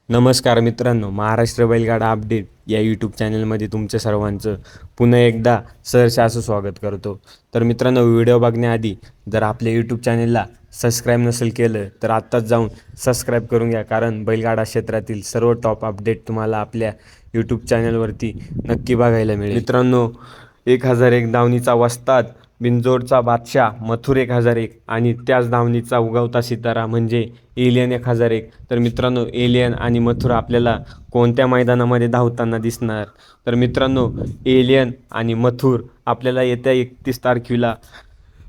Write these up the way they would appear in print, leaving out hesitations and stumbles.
नमस्कार मित्रांनो, महाराष्ट्र बैलगाडा अपडेट या यूट्यूब चॅनलमध्ये तुमच्या सर्वांचं पुन्हा एकदा सहर्ष असं स्वागत करतो. तर मित्रांनो, व्हिडिओ बघण्याआधी जर आपल्या यूट्यूब चॅनलला सबस्क्राईब नसेल केलं तर आत्ताच जाऊन सबस्क्राईब करून घ्या, कारण बैलगाडा क्षेत्रातील सर्व टॉप अपडेट तुम्हाला आपल्या यूट्यूब चॅनलवरती नक्की बघायला मिळेल. मित्रांनो, 1001 धावणीचा वस्ताद बिंजोडचा बादशाह मथुर 1001 आणि त्याच धावणीचा उगवता सितारा म्हणजे एलियन 1001. तर मित्रांनो, एलियन आणि मथुर आपल्याला कोणत्या मैदानामध्ये धावताना दिसणार? तर मित्रांनो, एलियन आणि मथुर आपल्याला येत्या 31 तारखेला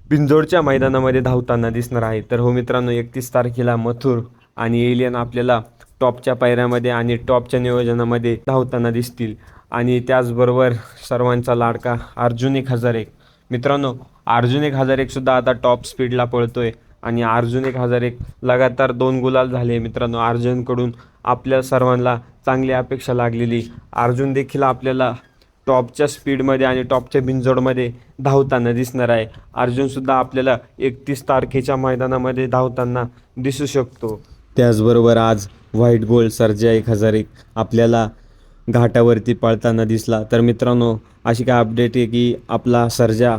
बिंजोडच्या मैदानामध्ये धावताना दिसणार आहे. तर हो मित्रांनो, 31 तारखेला मथुर आणि एलियन आपल्याला टॉपच्या पायऱ्यामध्ये आणि टॉपच्या नियोजनामध्ये धावताना दिसतील. आणि त्याचबरोबर सर्वांचा लाडका अर्जुन 1001. मित्रांनो, अर्जुन 1001 सुद्धा आता टॉप स्पीडला पळतोय आणि अर्जुन 1001 लगातार 2 गुलाल झाले. मित्रांनो, अर्जुनकडून आपल्या सर्वांना चांगली अपेक्षा लागलेली. अर्जुन देखील आपल्याला टॉपच्या स्पीडमध्ये आणि टॉपच्या बिंजोडमध्ये धावताना दिसणार आहे. अर्जुनसुद्धा आपल्याला 31 तारखेच्या मैदानामध्ये धावताना दिसू शकतो. त्याचबरोबर आज व्हाईट गोल्ड सर्जा 1001 आपल्याला घाटावरती पळताना दिसला. तर मित्रांनो, अशी काय अपडेट आहे की आपला सर्जा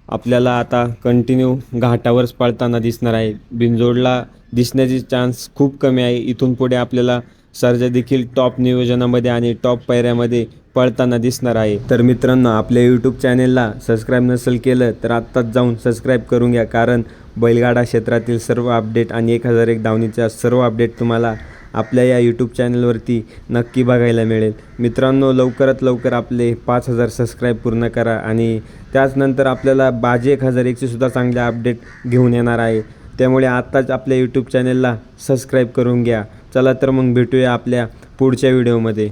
आपल्याला आता कंटिन्यू घाटावरच पळताना दिसणार आहे. बिंजोडला दिसण्याची चान्स खूप कमी आहे. इथून पुढे आपल्याला सर्जा देखील टॉप नियोजनामध्ये आणि टॉप पायऱ्यामध्ये पळताना दिसणार आहे. तर मित्रांनो, आपल्या यूट्यूब चॅनेलला सबस्क्राईब नसेल केलं तर आत्ताच जाऊन सबस्क्राईब करून घ्या, कारण बैलगाडा क्षेत्रातील सर्व अपडेट आणि 1001 धावणीच्या सर्व अपडेट तुम्हाला आपल्या या यूट्यूब चॅनलवरती नक्की बघायला मिळेल. मित्रांनो, लवकरात लवकर आपले 5000 सबस्क्राईब पूर्ण करा आणि त्याचनंतर आपल्याला बाजी 1001ची सुद्धा चांगले अपडेट घेऊन येणार आहे. त्यामुळे आत्ताच आपल्या यूट्यूब चॅनलला सबस्क्राईब करून घ्या. चला तर मग भेटूया आपल्या पुढच्या व्हिडिओमध्ये.